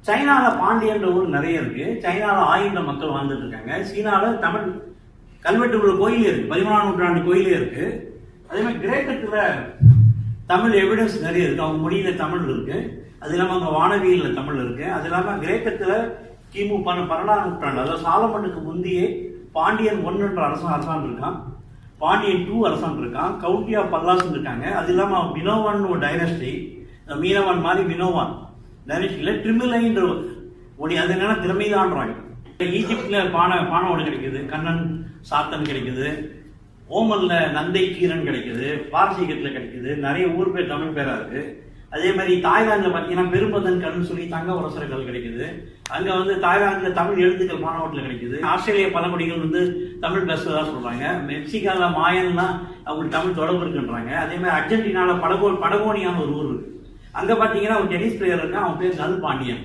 சைனாவில் பாண்டியன்ற ஊர் நிறைய இருக்கு. சைனாவில் ஆயுத மக்கள் வாழ்ந்துட்டு இருக்காங்க. சீனாவில் தமிழ் கல்வெட்டு உள்ள கோயிலே இருக்கு, 13ஆம் நூற்றாண்டு கோயிலே இருக்கு. அதே மாதிரி கிரேக்கத்துல தமிழ் எவிடன்ஸ் நிறைய இருக்கு, அவங்க மொழியில தமிழ் இருக்கு. அது இல்லாமல் அவங்க வானவியல்ல தமிழ் இருக்கு. அது இல்லாமல் கிரேக்கத்துல கிமு 12ஆம் நூற்றாண்டு, அதாவது சாலமனுக்கு முந்தையே பாண்டியன் 1 என்ற அரசான் இருக்கான், பாண்டியன் 2 அரசான் இருக்கான், கவுண்டி ஆஃப் பல்லாஸ் இருக்காங்க. அது இல்லாமல் மினோவான் ஒரு டைனஸ்டி, மீனவான் மாதிரி மினோவான் டைனஸ்டியில் ட்ரிமிலைன்ற ஒளி, அது என்னன்னா திறமைதான்றாங்க. ஈஜிப்ட்ல பானை ஒன்று கிடைக்குது, கண்ணன் சாத்தன் கிடைக்குது, ஓமன்ல நந்தை கீரன் கிடைக்குது, பாரசீகத்துல கிடைக்குது, நிறைய ஊர் பேர் தமிழ் பேரா இருக்கு. அதே மாதிரி தாய்லாந்துல பாத்தீங்கன்னா பெரும்பதன் கல்னு சொல்லி தங்க உரசர்கள் கிடைக்குது. அங்க வந்து தாய்லாந்துல தமிழ் எழுத்துக்கள் மாநாட்டில் கிடைக்குது. ஆஸ்திரேலிய பழங்குடிகள் வந்து தமிழ் பேசுறதா சொல்றாங்க. மெக்சிகால மாயன்லாம் அவங்களுக்கு தமிழ் தொடர்பு இருக்குன்றாங்க. அதே மாதிரி அர்ஜென்டினால படகோனியான ஒரு ஊர் இருக்கு. அங்க பாத்தீங்கன்னா ஒரு டென்னிஸ் பிளேயர் இருக்கான், அவன் பேர் நல் பாண்டியன்.